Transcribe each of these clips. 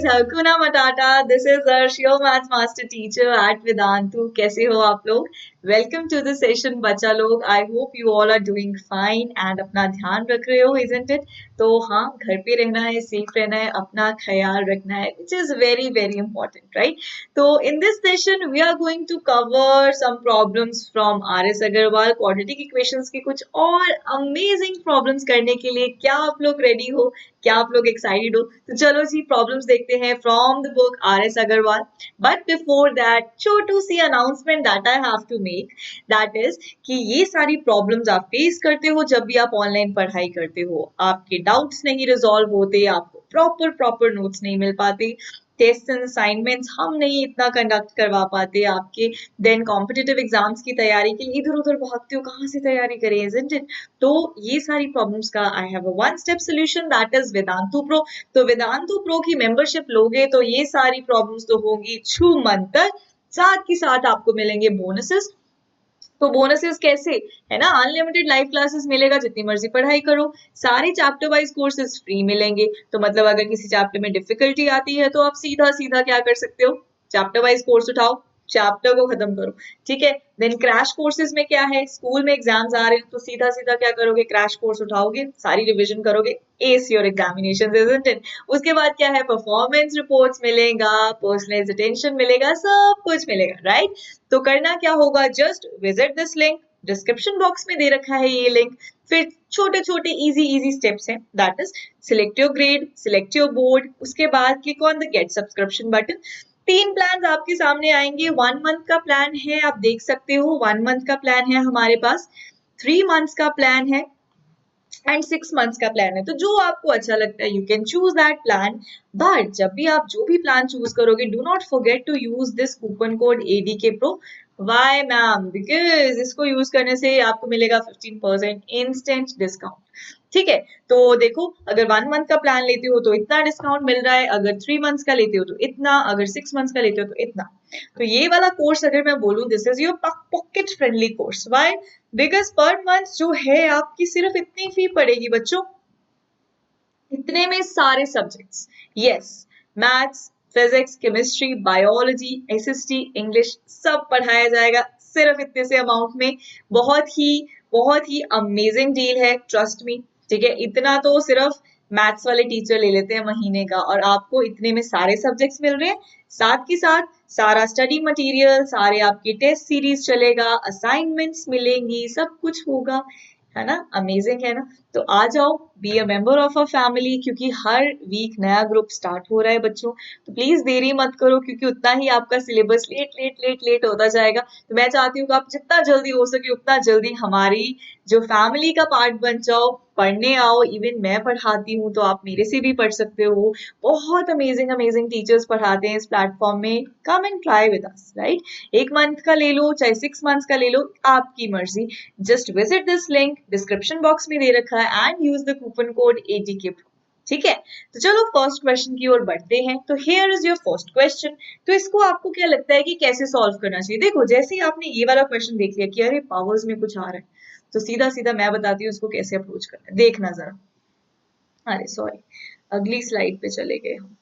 Hakuna Matata. This is Arsh, your maths master teacher at Vedantu. कैसे हो आप लोग? Welcome to the session बच्चा लोग. I hope you all are doing fine and अपना ध्यान रख रहे हो, isn't it? तो हाँ, घर पे रहना है, safe रहना है, अपना ख्याल रखना है, which is very very important, right? तो in this session we are going to cover some problems from R.S. Agarwal quadratic equations के कुछ और amazing problems करने के लिए क्या आप लोग ready हो? क्या आप लोग एक्साइटेड हो? तो चलो जी प्रॉब्लम्स देखते हैं from the book R S. Agarwal. But before that छोटू सी announcement that I have to make, that is कि ये सारी प्रॉब्लम्स आप फेस करते हो जब भी आप ऑनलाइन पढ़ाई करते हो. आपके डाउट्स नहीं रिजॉल्व होते, आपको प्रॉपर नोट्स नहीं मिल पाते, टेस्ट एंड असाइनमेंट्स हम नहीं इतना कंडक्ट करवा पाते आपके, देन कॉम्पिटिटिव एग्जाम्स की तैयारी के लिए इधर उधर भागते हो, कहाँ से तैयारी करें, इजंट इट? तो ये सारी प्रॉब्लम्स का I have a one step solution, that is Vedantu pro. तो वेदांतु प्रो की मेंबरशिप लोगे तो ये सारी प्रॉब्लम्स तो होंगी छू मंतर, साथ ही साथ आपको मिलेंगे बोनसेस. तो बोनसेस कैसे है ना? अनलिमिटेड लाइव क्लासेस मिलेगा, जितनी मर्जी पढ़ाई करो, सारे चैप्टर वाइज कोर्सेज फ्री मिलेंगे. तो मतलब अगर किसी चैप्टर में डिफिकल्टी आती है तो आप सीधा सीधा क्या कर सकते हो, चैप्टर वाइज कोर्स उठाओ, चैप्टर को खत्म करो, ठीक है. देन क्रैश कोर्सेज में क्या है, स्कूल में एग्जाम्स आ रहे हैं तो सीधा सीधा क्या करोगे, क्रैश कोर्स उठाओगे, सारी रिविजन करोगे, S your examinations, isn't it? उसके बाद क्या है, परफॉर्मेंस रिपोर्ट्स मिलेगा, पर्सनलाइज्ड अटेंशन मिलेगा, सब कुछ मिलेगा, राइट? तो करना क्या होगा, just visit this link, description box में दे रखा है ये लिंक. फिर छोटे छोटे इजी स्टेप्स हैं, that is select your grade, select your board, उसके बाद click on the get subscription button. 3 plan आपके सामने आएंगे. 1 मंथ का प्लान है, आप देख सकते हो 1 मंथ का प्लान है हमारे पास, 3 मंथ्स का प्लान है एंड 6 मंथ्स का प्लान है. तो जो आपको अच्छा लगता है you can choose that plan. But जब भी आप जो भी प्लान चूज करोगे, do not forget to use this coupon code ADK Pro. Why ma'am? Because इसको यूज करने से आपको मिलेगा 15% इंस्टेंट डिस्काउंट. ठीक है, तो देखो अगर 1 मंथ का प्लान लेते हो तो इतना डिस्काउंट मिल रहा है, अगर 3 मंथ्स का लेते हो तो इतना, अगर 6 मंथ्स का लेते हो तो इतना. तो ये वाला कोर्स अगर मैं बोलूं, this is your pocket friendly course. Why? Because per month जो है आपकी सिर्फ इतनी फी पड़ेगी बच्चों, इतने में सारे subjects, yes, maths, physics, chemistry, biology, SST, English सब पढ़ाया जाएगा सिर्फ इतने से अमाउंट में. बहुत ही अमेजिंग डील है, ट्रस्ट मी. ठीक है, इतना तो सिर्फ मैथ्स वाले टीचर ले लेते हैं महीने का, और आपको इतने में सारे सब्जेक्ट्स मिल रहे हैं, साथ ही साथ सारा स्टडी मटेरियल, सारे आपके टेस्ट सीरीज चलेगा, असाइनमेंट्स मिलेंगी, सब कुछ होगा, है ना? अमेजिंग है ना? तो आ जाओ, be a member of a family, क्योंकि हर वीक नया ग्रुप स्टार्ट हो रहा है बच्चों. तो प्लीज देरी मत करो, क्योंकि उतना ही आपका सिलेबस लेट होता जाएगा. तो मैं चाहती हूँ कि आप जितना जल्दी हो सके उतना जल्दी हमारी जो फैमिली का पार्ट बन जाओ, पढ़ने आओ. इवन मैं पढ़ाती हूँ तो आप मेरे से भी पढ़ सकते हो, बहुत अमेजिंग टीचर्स पढ़ाते हैं इस प्लेटफॉर्म में. Come and try with us, right? 1 month का ले लो चाहे 6 मंथ्स का ले लो, आपकी मर्जी. Just visit this link, description box में दे रखा है, and use the coupon code ATK Pro. ठीक है, तो चलो फर्स्ट क्वेश्चन की ओर बढ़ते हैं. तो here is your first question. तो इसको आपको क्या लगता है कि कैसे सॉल्व करना चाहिए? देखो, जैसे ही आपने ये वाला क्वेश्चन देख लिया कि अरे पावर्स में कुछ आ रहा है, तो सीधा सीधा मैं बताती हूँ इसको कैसे अप्रोच करना है. देखना जरा, अरे सॉरी, अगली स्लाइड पे चले गए हम.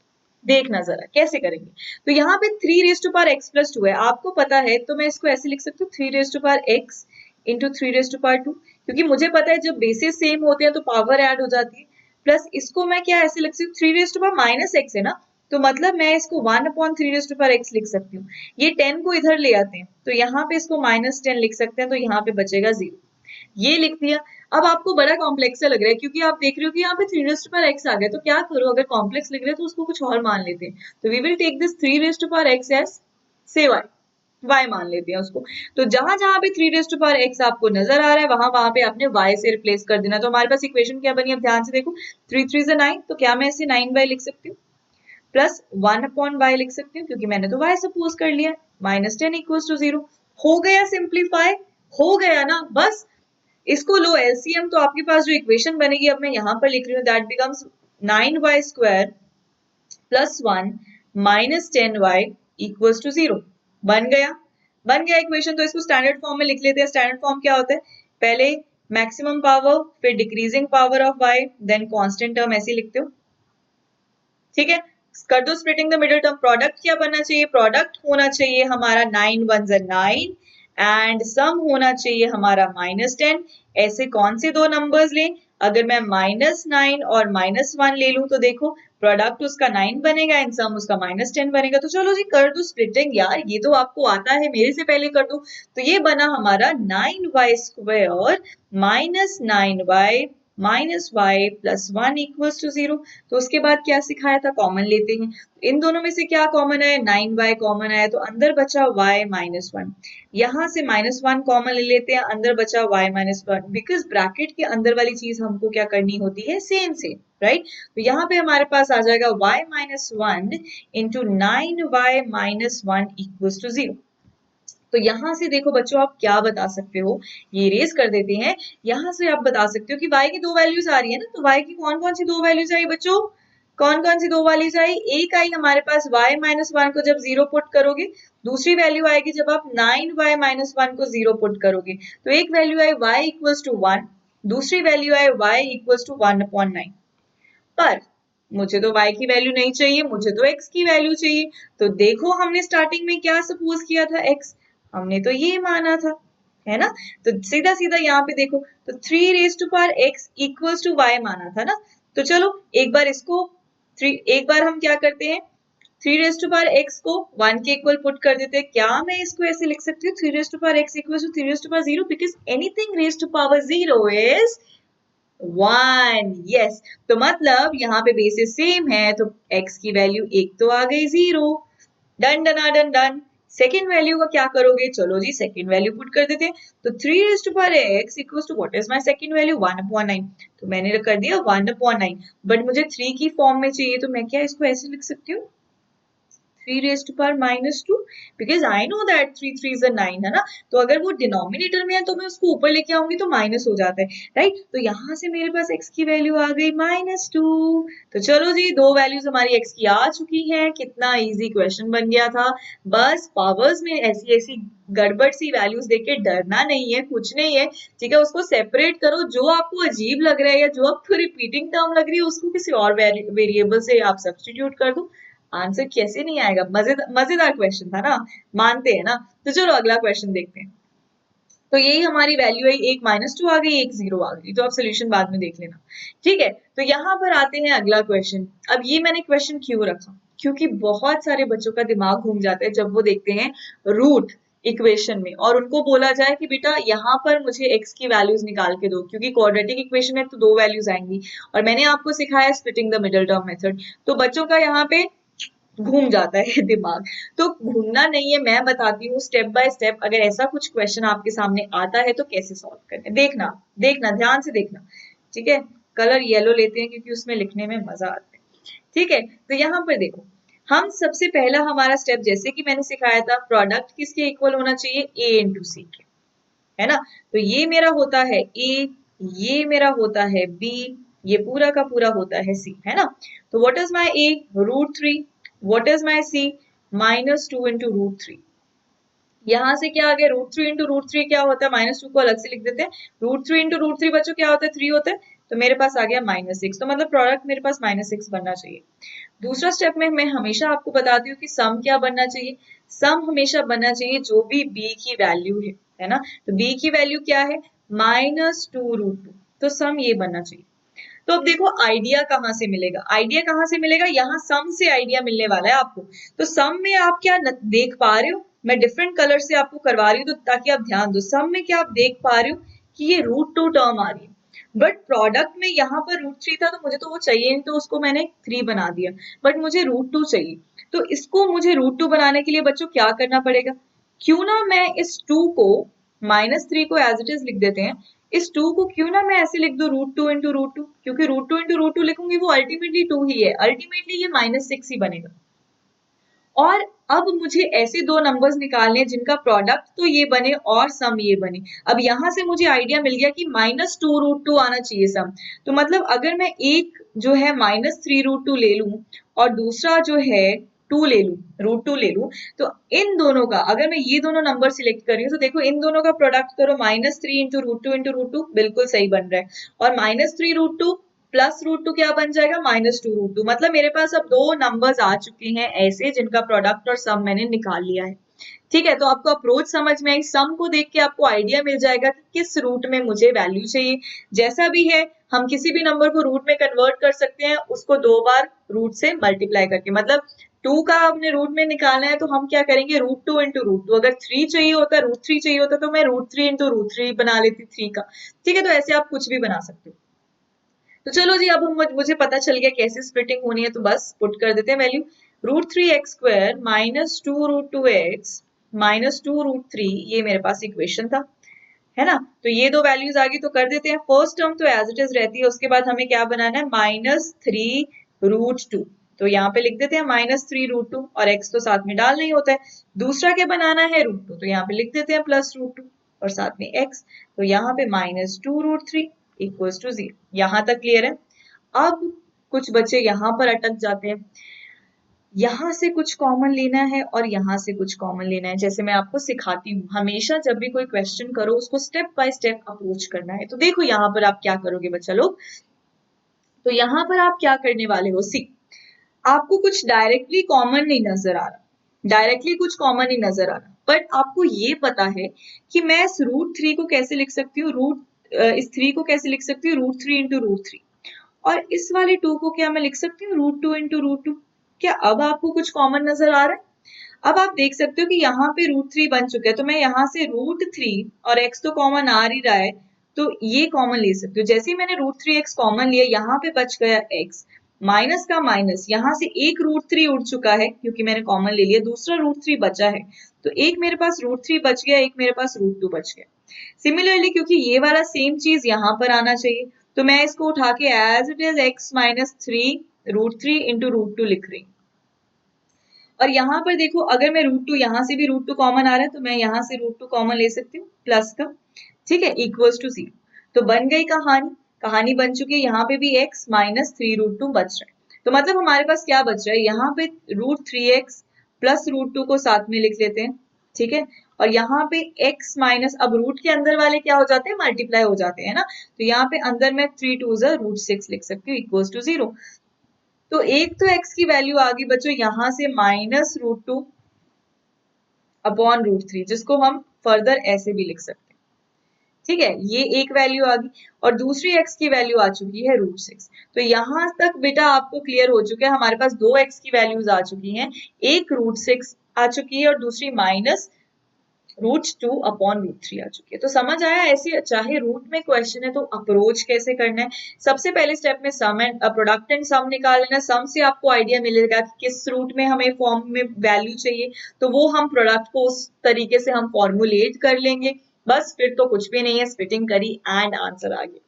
देखना जरा कैसे करेंगे. तो यहाँ पे 3 raise to power x plus 2 है, आपको पता है, तो मैं इसको ऐसे लिख सकती हूँ 3 raise to power x into 3 raise to power 2, क्योंकि मुझे पता है जब बेसिस सेम होते हैं तो पावर ऐड हो जाती है. प्लस इसको मैं क्या ऐसे लिख सकती हूँ, 3 raise to power minus x है ना, तो मतलब मैं इसको 1/3 रेज टू पावर x लिख सकती हूँ. ये 10 को इधर ले आते हैं तो यहाँ पे इसको -10 लिख सकते हैं, तो यहाँ पे बचेगा 0. ये लिख दिया. अब आपको बड़ा कॉम्प्लेक्स सा लग रहा है, क्योंकि आप देख रहे हो कि यहाँ पे 3 रेज टू पावर x आ गया. तो क्या करो, अगर कॉम्प्लेक्स लिख रहे हैं तो उसको कुछ और मान लेते हैं. तो we will take this 3 raise to power x as से y मान लेते हैं उसको. तो जहां जहां पे 3 रेज टू पावर x आपको नजर आ रहा है, वहां वहां पे आपने y से रिप्लेस कर देना. तो हमारे पास इक्वेशन क्या बनी, अब ध्यान से देखो, 3 3 is 9, तो क्या मैं इसे 9y लिख सकती हूँ, प्लस 1/y लिख सकती हूँ, क्योंकि मैंने तो y सपोज कर लिया. -10 इक्वल्स टू 0. हो गया सिंप्लीफाई, हो गया ना? बस इसको लो LCM, तो आपके पास जो इक्वेशन बनेगी, अब मैं यहां पर लिख रही हूँ, that becomes 9y square plus 1 minus 10y equals to 0. बन गया इक्वेशन. तो इसको स्टैंडर्ड फॉर्म में लिख लेते हैं. स्टैंडर्ड फॉर्म क्या होता है, पहले मैक्सिमम पावर, फिर decreasing power of y, then constant term, ऐसे लिखते हो. ठीक है, कर दो splitting the middle term. Product क्या बनना चाहिए? प्रोडक्ट होना चाहिए हमारा 9 1 9 एंड सम होना चाहिए हमारा -10। ऐसे कौन से दो नंबर्स लें? अगर मैं -9 और -1 ले लूं तो देखो प्रोडक्ट उसका 9 बनेगा एंड सम उसका -10 बनेगा। तो चलो जी कर दो स्प्लिटिंग यार, ये तो आपको आता है, मेरे से पहले कर दो। तो ये बना हमारा 9y² -9y -y + 1 = 0। तो उसके बाद क्या सिखाया था? कॉमन लेते हैं। इन दोनों में से क्या कॉमन है? 9y कॉमन आया तो अंदर बचा y -1। यहां से -1 कॉमन ले लेते हैं, अंदर बचा y -1, बिकॉज ब्रैकेट के अंदर वाली चीज हमको क्या करनी होती है? Same same, right. तो यहाँ पे हमारे पास आ जाएगा y -1 × 9y -1 = 0। तो यहां से देखो बच्चों आप क्या बता सकते हो, ये रेस कर देते हैं। यहां से आप बता सकते हो कि y की दो वैल्यूज आ रही है ना, तो y की कौन कौन सी दो वैल्यूज आई बच्चों? कौन कौन सी दो वैल्यूज आई? एक आई हमारे पास y -1 को जब 0 पुट करोगे, दूसरी वैल्यू आएगी जब आप 9y -1 को 0 पुट करोगे। तो एक वैल्यू आई y = 1, दूसरी वैल्यू आई y = 1/9। पर मुझे तो y की वैल्यू नहीं चाहिए, मुझे तो x की वैल्यू चाहिए। तो देखो हमने स्टार्टिंग में क्या सपोज किया था? x हमने तो ये माना था, है ना। तो सीधा सीधा यहाँ पे देखो, तो 3x = y माना था ना। तो चलो एक बार इसको एक बार हम क्या करते हैं, 3x को 1 के इक्वल पुट कर देते हैं। क्या मैं इसको ऐसे लिख सकती हूँ 3x = 3/0, because anything raise to power 0 is 1। Yes, तो मतलब यहाँ पे बेसिस सेम है, तो x की वैल्यू 1 तो आ गई 0। Done done done done. Second value का क्या करोगे? चलो जी सेकेंड वैल्यू पुट कर देते हैं। तो 3x = what is my second value? 1/9। तो मैंने कर दिया 1/9, बट मुझे 3 की फॉर्म में चाहिए, तो मैं क्या इसको ऐसे लिख सकती हूँ 3⁻², because I know that 3 3s are 9, है ना। तो अगर वो डिनोमिनेटर में है तो मैं उसको ऊपर लेके आऊंगी तो माइनस हो जाता है, राइट। तो यहाँ से मेरे पास x की वैल्यू आ गई -2। तो चलो जी दो वैल्यूज हमारी x की आ चुकी हैं। कितना इजी क्वेश्चन बन गया था। बस पावर्स में ऐसी ऐसी गड़बड़ सी वैल्यूज देख के डरना नहीं है, कुछ नहीं है, ठीक है। उसको सेपरेट करो, जो आपको अजीब लग रहा है या जो आपको रिपीटिंग टर्म लग रही है उसको किसी और वेरिएबल से आप सब्सटीट्यूट कर दो। आंसर कैसे नहीं आएगा? मजेदार क्वेश्चन था ना, मानते हैं ना। तो चलो अगला क्वेश्चन देखते हैं। तो यही हमारी वैल्यू है, एक -2 आ गई, एक 0 आ गई। तो आप सोल्यूशन बाद में देख लेना, ठीक है। तो यहाँ पर आते हैं अगला क्वेश्चन। अब ये मैंने क्वेश्चन क्यों रखा? क्योंकि बहुत सारे बच्चों का दिमाग घूम जाता है जब वो देखते हैं रूट इक्वेशन में और उनको बोला जाए कि बेटा यहाँ पर मुझे x की वैल्यूज निकाल के दो, क्योंकि क्वाड्रेटिक इक्वेशन है तो दो वैल्यूज आएंगी। और मैंने आपको सिखाया splitting the middle term method. तो बच्चों का यहाँ पे घूम जाता है दिमाग। तो घूमना नहीं है, मैं बताती हूँ स्टेप बाय स्टेप। अगर ऐसा कुछ क्वेश्चन आपके सामने आता है तो कैसे सॉल्व करना है, देखना देखना ध्यान से देखना, ठीक है। कलर येलो लेते हैं क्योंकि उसमें लिखने में मजा आता है, ठीक है। तो यहाँ पर देखो, हम सबसे पहला हमारा स्टेप जैसे कि मैंने सिखाया था, प्रोडक्ट किसके इक्वल होना चाहिए? a × c के, है ना। तो ये मेरा होता है a, ये मेरा होता है b, ये पूरा का पूरा होता है c, है ना। तो what is my a? √3। What is my c? -2 × √3। यहां से क्या आ गया? √3 × √3 क्या होता है? -2 को अलग से लिख देते हैं। √3 × √3 बच्चों क्या होता है? 3 होता है। तो मेरे पास आ गया -6। तो मतलब प्रोडक्ट मेरे पास -6 बनना चाहिए। दूसरा स्टेप में मैं हमेशा आपको बताती हूँ कि सम क्या बनना चाहिए। सम हमेशा बनना चाहिए जो भी b की वैल्यू है ना। तो b की वैल्यू क्या है? -2√2। तो सम ये बनना चाहिए। तो अब देखो आइडिया कहाँ से मिलेगा? आइडिया कहाँ से मिलेगा? यहाँ सम से आइडिया मिलने वाला है आपको। तो सम में आप क्या देख पा रहे हो? मैं डिफरेंट कलर से आपको करवा रही हूँ तो ताकि आप ध्यान दो। सम में क्या आप देख पा रहे हो कि ये √2 टर्म आ रही है, बट प्रोडक्ट में यहाँ पर √3 था तो मुझे तो वो चाहिए नहीं, तो उसको मैंने 3 बना दिया, बट मुझे √2 चाहिए। तो इसको मुझे √2 बनाने के लिए बच्चों क्या करना पड़ेगा? क्यों ना मैं इस 2 को -3 को एज इट इज लिख देते हैं। इस 2 को क्यों ना मैं ऐसे लिख दूं √2 × √2, क्योंकि √2 × √2 लिखूंगी वो अल्टीमेटली 2 ही है, अल्टीमेटली ये -6 ही बनेगा। और अब मुझे ऐसे दो नंबर्स निकालने हैं जिनका प्रोडक्ट तो ये बने और सम ये बने। अब यहां से मुझे आइडिया मिल गया कि -2√2 आना चाहिए सम। तो मतलब अगर मैं एक जो है -3√2 ले लूं और दूसरा जो है 2 ले लूं, √2 ले लूं, तो इन दोनों का अगर मैं ये दोनों नंबर सिलेक्ट कर रही हूँ तो देखो इन दोनों का प्रोडक्ट करो, -3 × √2 × √2 बिल्कुल सही बन रहा है, और -3√2 प्लस रूट टू क्या बन जाएगा, माइनस टू रूट टू। मतलब मेरे पास अब दो नंबर्स आ चुके हैं ऐसे जिनका प्रोडक्ट और सम मैंने निकाल लिया है। ठीक है, तो आपको अप्रोच समझ में आई। सम को देख के आपको आइडिया मिल जाएगा कि किस रूट में मुझे वैल्यू चाहिए। जैसा भी है, हम किसी भी नंबर को रूट में कन्वर्ट कर सकते हैं, उसको दो बार रूट से मल्टीप्लाई करके। मतलब टू का अपने रूट में निकालना है तो हम क्या करेंगे, root two into root two. अगर थ्री चाहिए होता, रूट थ्री चाहिए होता, तो मैं root three into root three बना लेती थ्री का। ठीक है, तो ऐसे आप कुछ भी बना सकते हो। तो चलो जी, अब मुझे पता चल गया कैसे स्प्लिटिंग होनी है, तो बस पुट कर देते हैं value. Root three x square minus two root two x minus two root three, ये मेरे पास इक्वेशन था, है ना। तो ये दो वैल्यूज आ गई, तो कर देते हैं। फर्स्ट टर्म तो एज इट इज रहती है, उसके बाद हमें क्या बनाना है, माइनस थ्री रूट टू। तो यहाँ पे लिख देते हैं माइनस थ्री रूट टू, और एक्स तो साथ में डालना ही होता है। दूसरा क्या बनाना है, रूट टू, तो यहाँ पे लिख देते हैं प्लस रूट टू और साथ में एक्स। तो यहाँ पे minus two root three equals to zero. यहाँ तक क्लियर है। अब कुछ बच्चे यहाँ पर अटक जाते हैं, यहाँ से कुछ कॉमन लेना है और यहाँ से कुछ कॉमन लेना है। जैसे मैं आपको सिखाती हूँ, हमेशा जब भी कोई क्वेश्चन करो उसको स्टेप बाय स्टेप अप्रोच करना है। तो देखो यहाँ पर आप क्या करोगे बच्चा लोग, तो यहाँ पर आप क्या करने वाले हो, सी आपको कुछ डायरेक्टली कॉमन नहीं नजर आ रहा, डायरेक्टली कुछ कॉमन नहीं नजर आ रहा, बट आपको ये पता है कि मैं इस रूट थ्री को कैसे लिख सकती हूँ, इस थ्री को कैसे लिख सकती हूँ, root three into root three. और इस वाले टू को क्या मैं लिख सकती हूँ, root two into root two. क्या अब आपको कुछ कॉमन नजर आ रहा है? अब आप देख सकते हो कि यहाँ पे रूट थ्री बन चुका है, तो मैं यहाँ से रूट थ्री, और एक्स तो कॉमन आ ही रहा है, तो ये कॉमन ले सकती हूँ। जैसे ही मैंने रूट थ्री एक्स कॉमन लिया, यहाँ पे बच गया एक्स, माइनस का माइनस, यहाँ से एक रूट थ्री उड़ चुका है क्योंकि मैंने कॉमन ले लिया, दूसरा रूट थ्री बचा है, तो एक मेरे पास रूट थ्री बच गया, एक मेरे पास रूट टू बच गया। सिमिलरली क्योंकि ये वाला सेम चीज यहाँ पर आना चाहिए, तो मैं इसको उठा के as it is x minus three root three into root two लिख रही हूँ। और यहाँ पर देखो, अगर मैं रूट टू, यहाँ से भी रूट टू कॉमन आ रहा है, तो मैं यहाँ से रूट टू कॉमन ले सकती हूँ प्लस का। ठीक है, इक्वल्स टू जीरो। तो बन गई कहानी, कहानी बन चुकी है। यहाँ पे भी x minus three root two बच रहा है, तो मतलब हमारे पास क्या बच रहा है, यहाँ पे root three x plus root two को साथ में लिख लेते हैं। ठीक है, और यहाँ पे x माइनस, अब रूट के अंदर वाले क्या हो जाते हैं, मल्टीप्लाई हो जाते हैं ना, तो यहाँ पे अंदर में थ्री टू ज़ा रूट सिक्स लिख सकती हूँ, इक्वल्स टू जीरो। तो एक तो x की वैल्यू आ गई बच्चों यहाँ से minus root two upon root three, जिसको हम फर्दर ऐसे भी लिख सकते हैं। ठीक है, ये एक वैल्यू आ गई, और दूसरी x की वैल्यू आ चुकी है रूट सिक्स। तो यहां तक बेटा आपको क्लियर हो चुका है, हमारे पास दो x की वैल्यूज आ चुकी हैं, एक रूट सिक्स आ चुकी है और दूसरी minus root two upon root three आ चुकी है। तो समझ आया, ऐसे चाहे रूट में क्वेश्चन है तो अप्रोच कैसे करना है। सबसे पहले स्टेप में सम एंड प्रोडक्ट एंड सम निकाल लेना। सम से आपको आइडिया मिलेगा कि किस रूट में हमें फॉर्म में वैल्यू चाहिए, तो वो हम प्रोडक्ट को उस तरीके से हम फॉर्मुलेट कर लेंगे। बस फिर तो कुछ भी नहीं है, स्प्लिटिंग करी एंड आंसर आ गया।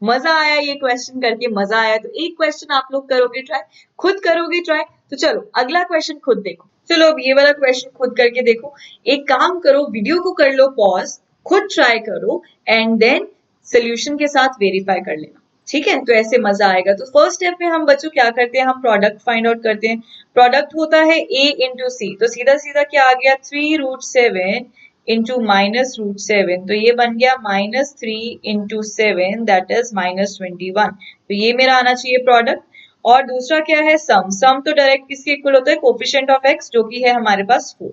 मजा आया ये क्वेश्चन करके, मजा आया तो एक क्वेश्चन आप लोग करोगे ट्राई, खुद करोगे ट्राई। तो चलो अगला क्वेश्चन खुद देखो। चलो अब ये वाला क्वेश्चन खुद करके देखो। एक काम करो, वीडियो को कर लो पॉज, खुद ट्राई करो एंड देन सोल्यूशन के साथ वेरीफाई कर लेना। ठीक है, तो ऐसे मजा आएगा। तो फर्स्ट स्टेप में हम बच्चों क्या करते हैं, हम प्रोडक्ट फाइंड आउट करते हैं। प्रोडक्ट होता है a इंटू सी, तो सीधा सीधा क्या आ गया, three root seven into minus root seven, तो ये बन गया minus three into seven, that is minus 21। तो ये मेरा आना चाहिए प्रोडक्ट। और दूसरा क्या है, सम। सम तो डायरेक्ट किसके इक्वल होता है, कोफिशिएंट ऑफ एक्स, जो कि है हमारे पास 4,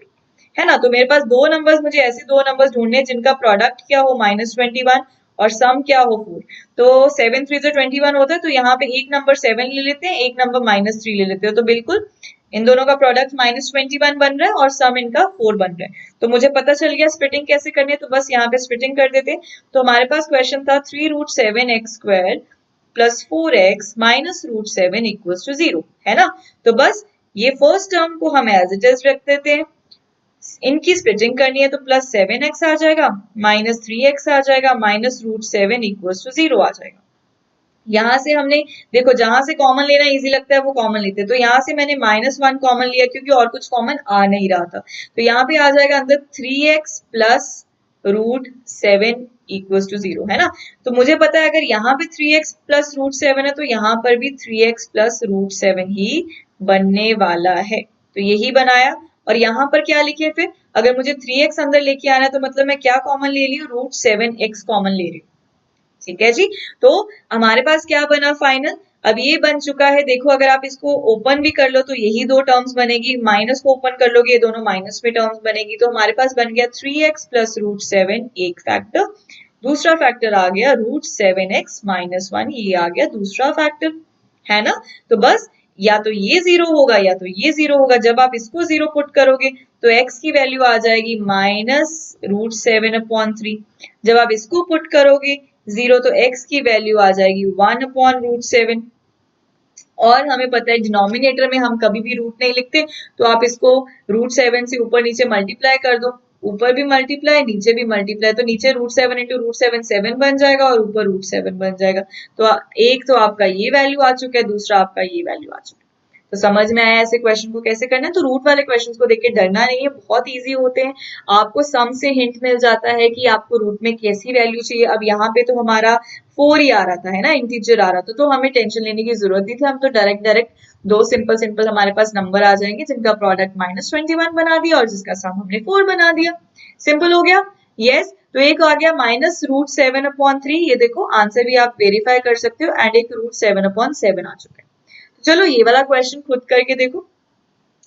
है ना। तो मेरे पास दो नंबर्स, मुझे ऐसे दो नंबर्स ढूंढने हैं जिनका प्रोडक्ट क्या हो माइनस 21 और सम क्या हो 4। तो 7 3 21 होता है, तो यहाँ पे एक नंबर 7 ले लेते हैं, एक नंबर माइनस 3 ले लेते हैं। तो बिल्कुल इन दोनों का प्रोडक्ट माइनस 21 बन रहा है और सम इनका 4 बन रहा है। तो मुझे पता चल गया स्प्लिटिंग कैसे करनी है, तो बस यहाँ पे स्प्लिटिंग कर देते हैं। तो हमारे पास क्वेश्चन था three root seven x square plus four x minus root seven equals to zero, है ना। तो बस ये फर्स्ट टर्म को हम एज इट इज रख देते हैं। इनकी स्प्लिटिंग करनी है, तो प्लस सेवन एक्स आ जाएगा, माइनस थ्री एक्स आ जाएगा, minus root seven equals to zero आ जाएगा। यहाँ से हमने देखो, जहां से कॉमन लेना इजी लगता है वो कॉमन लेते हैं। तो यहाँ से मैंने माइनस वन कॉमन लिया क्योंकि और कुछ कॉमन आ नहीं रहा था। तो यहाँ पे आ जाएगा अंदर three x plus root seven equals to zero, है ना। तो मुझे पता है अगर यहाँ पे three x plus root seven है, तो यहाँ पर भी three x plus root seven ही बनने वाला है। तो यही बनाया। और यहाँ पर क्या लिखे फिर, अगर मुझे थ्री एक्स अंदर लेके आना है, तो मतलब मैं क्या कॉमन ले रही हूँ, रूट सेवन एक्स कॉमन ले रही हूँ। ठीक है जी। तो हमारे पास क्या बना फाइनल, अब ये बन चुका है। देखो अगर आप इसको ओपन भी कर लो तो यही दो टर्म्स बनेगी, माइनस को ओपन कर लोगे ये दोनों माइनस में टर्म्स बनेगी। तो हमारे पास बन गया 3x प्लस √7 एक फैक्टर, दूसरा फैक्टर आ गया √7x माइनस 1, ये आ गया दूसरा फैक्टर, है ना। तो बस या तो ये जीरो होगा या तो ये जीरो होगा। जब आप इसको जीरो पुट करोगे तो x की वैल्यू आ जाएगी -√7/3। जब आप इसको पुट करोगे जीरो तो x की वैल्यू आ जाएगी 1/√7। और हमें पता है डिनोमिनेटर में हम कभी भी रूट नहीं लिखते, तो आप इसको √7 से ऊपर नीचे मल्टीप्लाई कर दो, ऊपर भी मल्टीप्लाई नीचे भी मल्टीप्लाई, तो नीचे √7 इंटू √7 7 बन जाएगा और ऊपर √7 बन जाएगा। तो एक तो आपका ये वैल्यू आ चुका है, दूसरा आपका ये वैल्यू आ चुका है। तो समझ में आया ऐसे क्वेश्चन को कैसे करना है। तो रूट वाले क्वेश्चंस को देख के डरना नहीं है, बहुत इजी होते हैं। आपको सम से हिंट मिल जाता है कि आपको रूट में कैसी वैल्यू चाहिए। अब यहाँ पे तो हमारा 4 ही आ रहा था, है ना, इंटीजर आ रहा था, तो हमें टेंशन लेने की जरूरत नहीं थी। हम तो डायरेक्ट दो सिंपल सिंपल हमारे पास नंबर आ जाएंगे जिनका प्रोडक्ट -21 बना दिया और जिसका सम हमने 4 बना दिया। सिंपल हो गया। यस, तो एक आ गया -√7/3, ये देखो आंसर भी आप वेरीफाई कर सकते हो, एंड एक √7/7 आ चुका है। चलो ये वाला क्वेश्चन खुद करके देखो।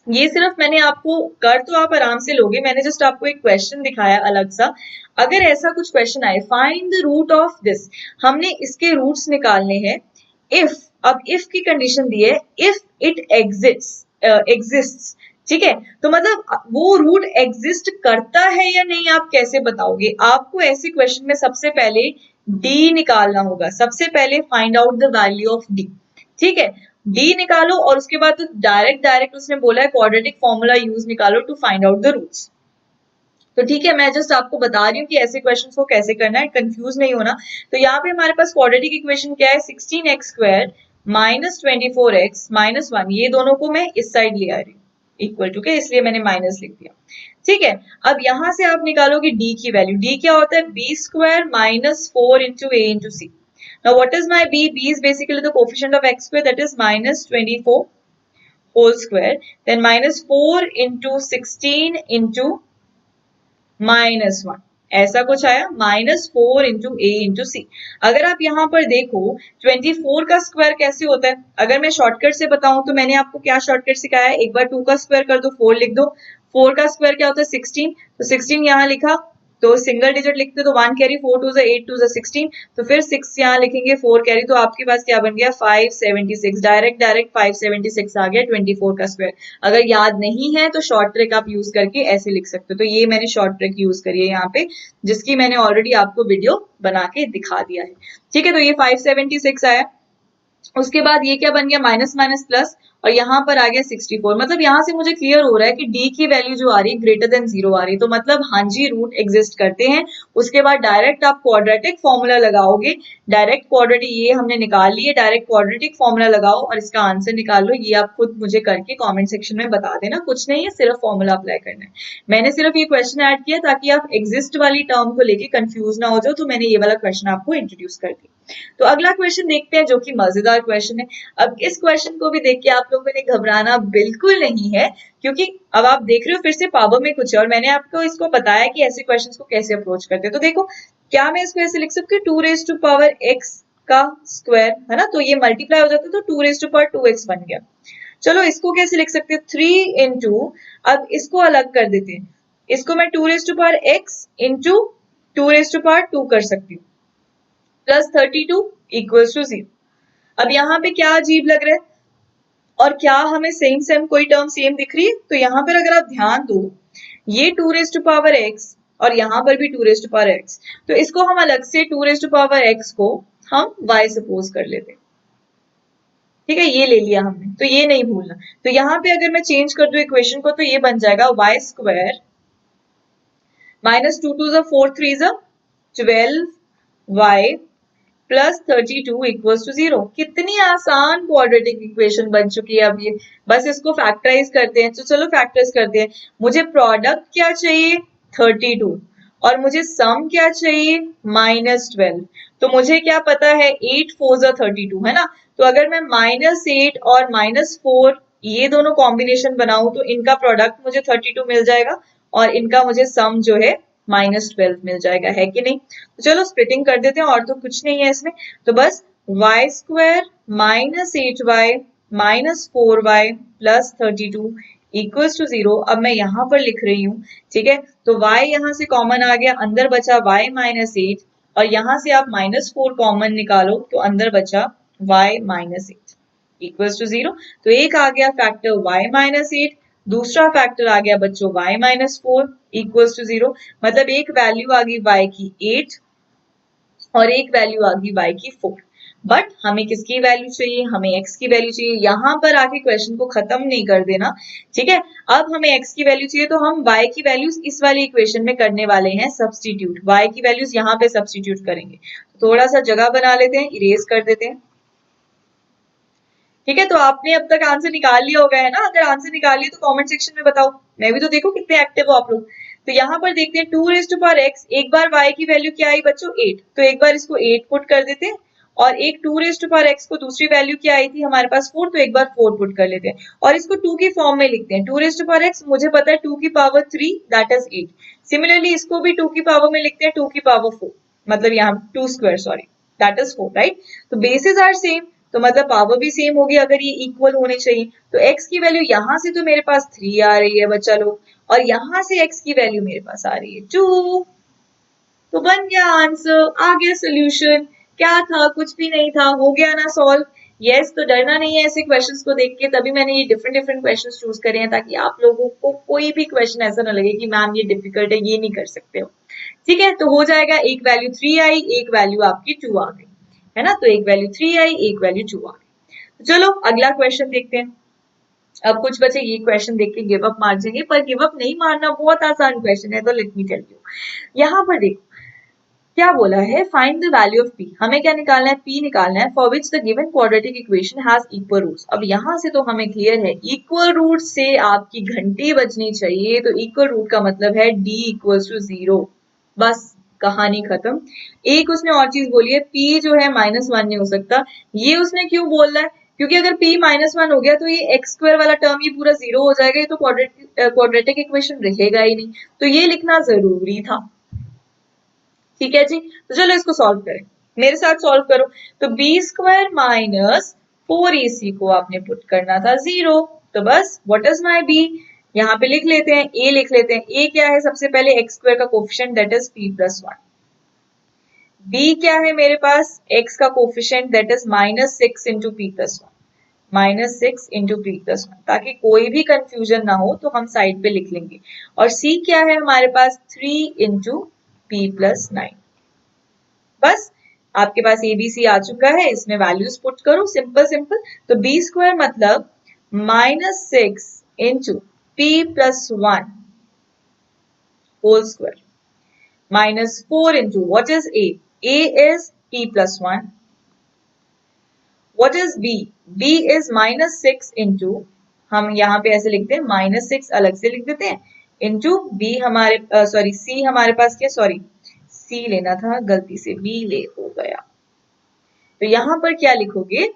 ये सिर्फ मैंने आपको, कर तो आप आराम से लोगे, मैंने जस्ट आपको एक क्वेश्चन दिखाया अलग सा। अगर ऐसा कुछ क्वेश्चन आए, find the root of this, हमने इसके रूट्स निकालने हैं। इफ, अब इफ की कंडीशन दी है, इफ इट एग्जिस्ट, ठीक है। तो मतलब वो रूट एग्जिस्ट करता है या नहीं, आप कैसे बताओगे। आपको ऐसे क्वेश्चन में सबसे पहले डी निकालना होगा, सबसे पहले find out the value of D, ठीक है। डी निकालो और उसके बाद तो डायरेक्ट उसने बोला है क्वाड्रेटिक फॉर्मूला यूज निकालो to find out the roots. तो ठीक है, मैं जस्ट आपको बता रही हूँ कि ऐसे क्वेश्चंस को कैसे करना है, कंफ्यूज नहीं होना। तो यहाँ पे हमारे पास क्वाड्रेटिक इक्वेशन क्या है, 16x² -24x -1, ये दोनों को मैं इस साइड ले आ रही हूँ इक्वल टू के, इसलिए मैंने माइनस लिख दिया, ठीक है। अब यहां से आप निकालोगे डी की वैल्यू। डी क्या होता है, b² -4 into a into c। Now what is my b? B is basically the coefficient of x square, that is -24 whole square, then -4 into 16 into -1, ऐसा कुछ आया, -4 into a into c। अगर आप यहाँ पर देखो 24 का स्क्वायर कैसे होता है, अगर मैं शॉर्टकट से बताऊं तो मैंने आपको क्या शॉर्टकट सिखाया है, एक बार 2 का स्क्वायर कर दो, 4 लिख दो। 4 का स्क्वायर क्या होता है, 16, तो 16 यहाँ लिखा, तो सिंगल डिजिट लिखते तो 1 कैरी, 4 2 8 2 16, तो फिर 6 यहाँ लिखेंगे, 4 कैरी, तो आपके पास क्या बन गया 576। डायरेक्ट 576 आ गया 24 का स्क्वायर। अगर याद नहीं है तो शॉर्ट ट्रिक आप यूज करके ऐसे लिख सकते हो। तो ये मैंने शॉर्ट ट्रिक यूज करी है यहाँ पे, जिसकी मैंने ऑलरेडी आपको वीडियो बना के दिखा दिया है, ठीक है। तो ये 576 आया। उसके बाद ये क्या बन गया, माइनस माइनस प्लस, और यहाँ पर आ गया 64। मतलब यहाँ से मुझे क्लियर हो रहा है कि डी की वैल्यू जो आ रही है ग्रेटर देन 0 आ रही है, तो मतलब हाँ जी रूट एग्जिस्ट करते हैं। उसके बाद डायरेक्ट आप क्वाड्रेटिक फॉर्मूला लगाओगे, डायरेक्ट क्वाड्रेटिक, ये हमने निकाल लिए, डायरेक्ट क्वाड्रेटिक फॉर्मूला लगाओ और इसका आंसर निकाल लो। ये आप खुद मुझे करके कॉमेंट सेक्शन में बता देना, कुछ नहीं है, सिर्फ फॉर्मूला अप्लाई करना है। मैंने सिर्फ ये क्वेश्चन ऐड किया ताकि आप एग्जिस्ट वाली टर्म को लेके कंफ्यूज ना हो जाओ, तो मैंने ये वाला क्वेश्चन आपको इंट्रोड्यूस कर दिया। तो अगला क्वेश्चन देखते हैं जो कि मजेदार क्वेश्चन है। अब इस क्वेश्चन को भी देख के आप लोगों ने घबराना बिल्कुल नहीं है, क्योंकि अब आप देख रहे हो फिर से पावर में कुछ है, और मैंने आपको इसको बताया कि ऐसे क्वेश्चंस को कैसे अप्रोच करते हैं। तो देखो, क्या मैं इसको ऐसे लिख सकती हूँ 2⁴x का स्क्वायर, है ना, तो ये मल्टीप्लाई हो जाता है तो 2⁴2x बन गया। चलो इसको कैसे लिख सकते हैं, 3 इंटू, अब इसको अलग कर देते हैं, इसको मैं 2⁴x इंटू 2⁴2 कर सकती हूँ, प्लस 32 इक्वल्स टू 0। अब यहाँ पे क्या अजीब लग रहा है, और क्या हमें सेम कोई टर्म सेम दिख रही है, तो यहाँ पर अगर आप ध्यान दो, ये 2⁴x और यहाँ पर भी 2⁴x, तो इसको हम अलग से 2⁴x को हम y सपोज कर लेते हैं, ठीक है, ये ले लिया हमने, तो ये नहीं भूलना। तो यहाँ पे अगर मैं चेंज कर दूं इक्वेशन को, तो ये बन जाएगा y² -2 2 4 3 12y plus 32 equals to 0। कितनी आसान क्वाड्रेटिक इक्वेशन बन चुकी है अब ये। बस इसको फैक्टराइज करते हैं, तो चलो फैक्टराइज करते हैं। मुझे प्रोडक्ट क्या चाहिए 32, और मुझे सम क्या चाहिए -12। तो मुझे क्या पता है 8 4 32, है ना। तो अगर मैं -8 और -4 ये दोनों कॉम्बिनेशन बनाऊं तो इनका प्रोडक्ट मुझे 32 मिल जाएगा, और इनका मुझे सम जो है -12 मिल जाएगा, है कि नहीं? तो चलो स्प्लिटिंग कर देते हैं, और तो कुछ नहीं है इसमें, तो बस y² -8y -4y plus 32 equals to 0। अब मैं यहाँ पर लिख रही हूँ, ठीक है, तो y यहाँ से कॉमन आ गया, अंदर बचा y -8, और यहाँ से आप -4 कॉमन निकालो तो अंदर बचा y -8 इक्वल्स टू 0। तो एक आ गया फैक्टर y -8, दूसरा फैक्टर आ गया बच्चों y -4 इक्वल्स टू 0। मतलब एक वैल्यू आ गई y की 8 और एक वैल्यू आ गई y की 4। बट हमें किसकी वैल्यू चाहिए? हमें x की वैल्यू चाहिए। यहां पर आके क्वेश्चन को खत्म नहीं कर देना, ठीक है। अब हमें x की वैल्यू चाहिए, तो हम y की वैल्यूज इस वाली इक्वेशन में करने वाले हैं सब्स्टिट्यूट। y की वैल्यूज यहाँ पे सब्स्टिट्यूट करेंगे। थोड़ा सा जगह बना लेते हैं, इरेज कर देते हैं, ठीक है। तो आपने अब तक आंसर निकाल लिया होगा, है ना? अगर आंसर निकाल लिया तो कमेंट सेक्शन में बताओ, मैं भी तो देखो कितने एक्टिव हो आप लोग। तो यहाँ पर देखते हैं 2⁻x, एक बार y की वैल्यू क्या आई बच्चों? 8, तो एक बार इसको 8 पुट कर देते हैं, और एक 2⁻x को दूसरी वैल्यू क्या आई थी हमारे पास? 4, तो एक बार 4 पुट कर लेते हैं, और इसको 2 की फॉर्म में लिखते हैं। 2⁻x मुझे पता है 2 की पावर 3 दैट इज 8। सिमिलरली इसको भी 2 की पावर में लिखते हैं, 2 की पावर 4, मतलब यहाँ 2² सॉरी दैट इज 4, राइट? तो बेसिस आर सेम, तो मतलब पावर भी सेम होगी अगर ये इक्वल होने चाहिए। तो x की वैल्यू यहाँ से तो मेरे पास 3 आ रही है बच्चा लोग, और यहाँ से x की वैल्यू मेरे पास आ रही है 2। तो बन गया आंसर, आ गया सोल्यूशन। क्या था? कुछ भी नहीं था, हो गया ना सॉल्व। यस, तो डरना नहीं है ऐसे क्वेश्चंस को देख के, तभी मैंने ये डिफरेंट डिफरेंट क्वेश्चंस चूज करे हैं, ताकि आप लोगों को कोई भी क्वेश्चन ऐसा ना लगे कि मैम ये डिफिकल्ट है, ये नहीं कर सकते हो, ठीक है। तो हो जाएगा, एक वैल्यू 3 आई, एक वैल्यू आपकी 2 आ गई, है ना? तो एक वैल्यू 3 आई, एक वैल्यू 2 आ गई। तो चलो अगला क्वेश्चन देखते हैं। अब कुछ बच्चे ये क्वेश्चन देख के गिव अप मार जाएंगे, पर गिव अप नहीं मारना, बहुत आसान क्वेश्चन है, तो लेट मी टेल यू। यहाँ पर देखो क्या बोला है, find the value of p। हमें क्या निकालना है? p निकालना है, for which the given quadratic equation has equal roots. अब यहाँ से तो हमें क्लियर है, इक्वल रूट से आपकी घंटी बजनी चाहिए, तो इक्वल रूट का मतलब है d इक्वल्स टू 0, बस कहानी खत्म। एक उसने और चीज बोली है, p जो है -1 नहीं हो सकता। ये उसने क्यों बोल रहा है? क्योंकि अगर p -1 हो गया तो ये x² वाला टर्म ये पूरा 0 हो जाएगा, ये तो क्वाड्रेटिक इक्वेशन रहेगा ही नहीं, तो ये लिखना जरूरी था, ठीक है जी। तो चलो इसको सॉल्व करें, मेरे साथ सॉल्व करो। तो b² -4ac को आपने पुट करना था 0, तो बस व्हाट इज माय b? यहाँ पे लिख लेते हैं, a लिख लेते हैं। a क्या है? सबसे पहले x² का coefficient that is p+1। b क्या है मेरे पास? x का coefficient that is -6 into p+1, -6 into p+1, ताकि कोई भी कंफ्यूजन ना हो तो हम साइड पे लिख लेंगे। और c क्या है हमारे पास? 3 इंटू p+9। बस आपके पास ABC आ चुका है, इसमें वैल्यूज पुट करो, सिंपल सिंपल। तो b² मतलब -6 into p+1 whole square -4 into what is a? a is p+1। What is b? b is -6 into, हम यहाँ पे ऐसे लिखते हैं, -6 अलग से लिख देते हैं, इंटू b हमारे सॉरी c हमारे पास क्या, सॉरी c लेना था, गलती से b ले हो गया। तो यहां पर क्या लिखोगे?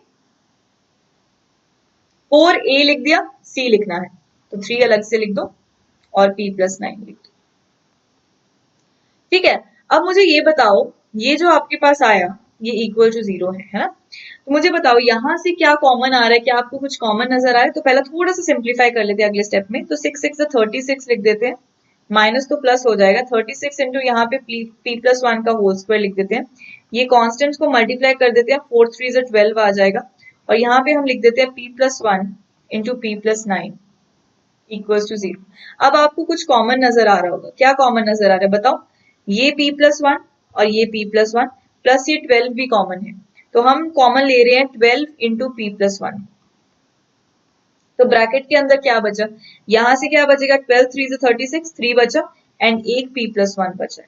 4a लिख दिया, c लिखना है तो 3 अलग से लिख दो और p+9 लिख दो, ठीक है। अब मुझे ये बताओ, ये जो आपके पास आया ये इक्वल टू 0 है ना? तो मुझे बताओ यहां से क्या कॉमन आ रहा है, क्या आपको कुछ कॉमन नजर आ रहा है? तो पहला थोड़ा सा सिंप्लीफाई कर लेते हैं अगले स्टेप में। तो 6 6 36 लिख देते हैं, माइनस तो प्लस हो जाएगा, 36 इंटू यहाँ पे p+1 का होल स्क्वायर लिख देते हैं। ये कॉन्स्टेंट्स को मल्टीप्लाई कर देते हैं, 4 3 12 आ जाएगा, और यहाँ पे हम लिख देते हैं p+1 into p+9 equals to 0। अब आपको कुछ कॉमन नजर आ रहा होगा, क्या कॉमन नजर आ रहा है बताओ? ये p+1 और ये p+1 प्लस ये 12 भी कॉमन है, तो हम कॉमन ले रहे हैं 12 इंटू p+1। तो ब्रैकेट के अंदर क्या बचा? यहां से क्या बचेगा? 12 3 36, 3 बचा, एंड एक p+1 बचा।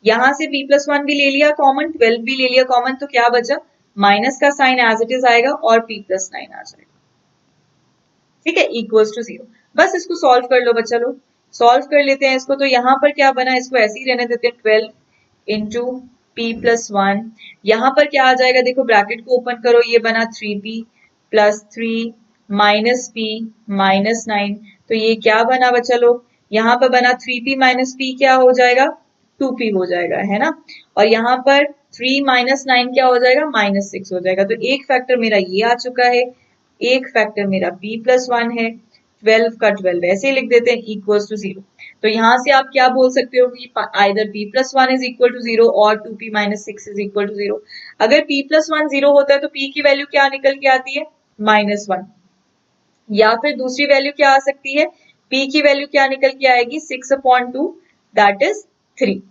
यहां से p+1 भी ले लिया कॉमन, 12 भी ले लिया कॉमन, तो क्या बचा? माइनस का साइन एज इट इज आएगा और p+9 आ जाएगा, ठीक है, इक्वल्स टू 0। बस इसको सॉल्व कर लो बच्चा लोग, सॉल्व कर लेते हैं इसको। तो यहाँ पर क्या बना, इसको ऐसे ही रहने देते हैं, 12 इंटू p+1। यहाँ पर क्या आ जाएगा? देखो ब्रैकेट को ओपन करो, ये बना 3p प्लस 3 माइनस p -9। तो ये क्या बना बच्चा लोग? यहाँ पर बना 3p माइनस p क्या हो जाएगा? 2p हो जाएगा, है ना। और यहाँ पर 3 माइनस 9 क्या हो जाएगा, -6 हो जाएगा। तो एक फैक्टर मेरा ये आ चुका है, एक फैक्टर मेरा p+1 है, 12 का 12 ऐसे ही लिख देते हैं इक्वल्स टू 0। तो यहाँ से आप क्या बोल सकते हो कि either p+1 is equal to 0 और 2p minus 6 is equal to 0। अगर p+1 0 होता है तो p की वैल्यू क्या निकल के आती है, -1। या फिर दूसरी वैल्यू क्या आ सकती है, p की वैल्यू क्या निकल के आएगी, 6/2 दैट इज 3,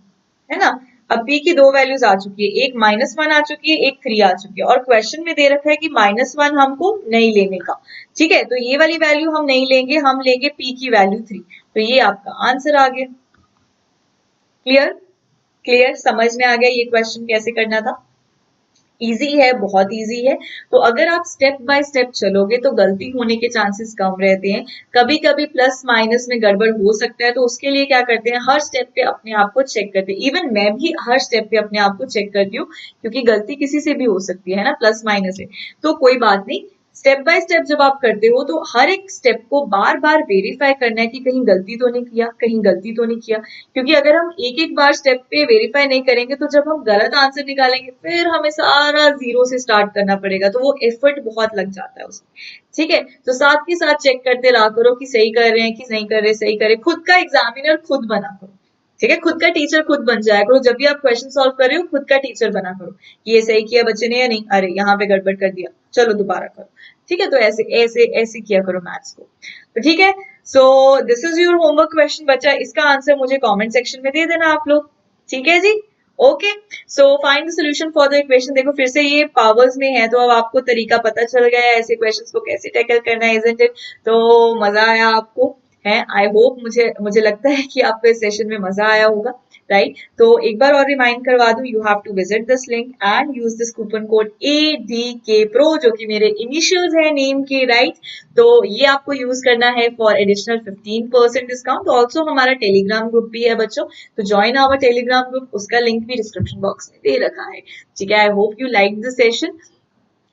है ना। अब p की दो वैल्यूज आ चुकी है, एक -1 आ चुकी है, एक 3 आ चुकी है, और क्वेश्चन में दे रखा है कि -1 हमको नहीं लेने का, ठीक है। तो ये वाली वैल्यू हम नहीं लेंगे, हम लेंगे p की वैल्यू 3। तो ये आपका आंसर आ गया। क्लियर, क्लियर, समझ में आ गया ये क्वेश्चन कैसे करना था। इजी है, बहुत इजी है। तो अगर आप स्टेप बाय स्टेप चलोगे तो गलती होने के चांसेस कम रहते हैं। कभी कभी प्लस माइनस में गड़बड़ हो सकता है, तो उसके लिए क्या करते हैं, हर स्टेप पे अपने आप को चेक करते हैं। इवन मैं भी हर स्टेप पे अपने आप को चेक करती हूँ, क्योंकि गलती किसी से भी हो सकती है ना, प्लस माइनस है। तो कोई बात नहीं, स्टेप बाय स्टेप जब आप करते हो तो हर एक स्टेप को बार बार वेरीफाई करना है कि कहीं गलती तो नहीं किया, कहीं गलती तो नहीं किया। क्योंकि अगर हम एक एक बार स्टेप पे वेरीफाई नहीं करेंगे तो जब हम गलत आंसर निकालेंगे फिर हमें सारा जीरो से स्टार्ट करना पड़ेगा, तो वो एफर्ट बहुत लग जाता है उसमें, ठीक है। तो साथ के साथ चेक करते रहा करो कि सही कर रहे हैं कि नहीं कर रहे, सही करे, खुद का एग्जामिनर खुद बना करो, ठीक है। खुद का टीचर खुद बन जाया करो, जब भी आप क्वेश्चन सॉल्व कर रहे हो खुद का टीचर बना करो कि ये सही किया बच्चे ने या नहीं, अरे यहाँ पे गड़बड़ कर दिया, चलो दोबारा करो, ठीक है। तो ऐसे ऐसे ऐसे किया करो मैथ्स को, तो ठीक है। So this is your homework question बच्चा, इसका आंसर मुझे कमेंट सेक्शन में दे देना आप लोग, ठीक है जी। Okay, so find the solution for the equation. देखो फिर से ये पावर्स में है, तो अब आपको तरीका पता चल गया है ऐसे क्वेश्चंस को कैसे टैकल करना है, इजंट इट। तो मजा आया आपको, है, आई होप, मुझे मुझे लगता है कि आपको इस सेशन में मजा आया होगा, राइट। तो एक बार और रिमाइंड करवा दूं, you have to visit this link and use this coupon code ADK Pro, जो कि मेरे इनिशियल्स है नेम के, राइट। तो ये आपको यूज करना है फॉर एडिशनल 15% डिस्काउंट। ऑल्सो हमारा टेलीग्राम ग्रुप भी है बच्चों, तो ज्वाइन आवर टेलीग्राम ग्रुप, उसका लिंक भी डिस्क्रिप्शन बॉक्स में दे रखा है, ठीक है। I hope you like the session.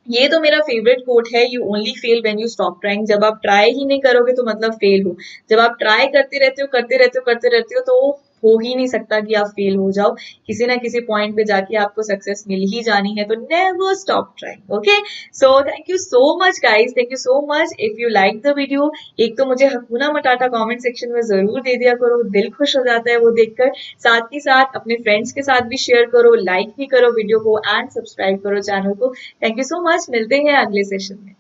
ये तो मेरा फेवरेट कोट है, you only fail when you stop trying. जब आप ट्राई ही नहीं करोगे तो मतलब फेल हो। जब आप ट्राई करते रहते हो करते रहते हो करते रहते हो, तो हो ही नहीं सकता कि आप फेल हो जाओ। किसी ना किसी पॉइंट पे जाके आपको सक्सेस मिल ही जानी है, तो never stop trying, okay. So thank you so much guys, thank you so much. If you like the video, एक तो मुझे हकूना मटाटा कमेंट सेक्शन में जरूर दे दिया करो, दिल खुश हो जाता है वो देखकर। साथ ही साथ अपने फ्रेंड्स के साथ भी शेयर करो, लाइक भी करो वीडियो को एंड सब्सक्राइब करो चैनल को। थैंक यू सो मच, मिलते हैं अगले सेशन में।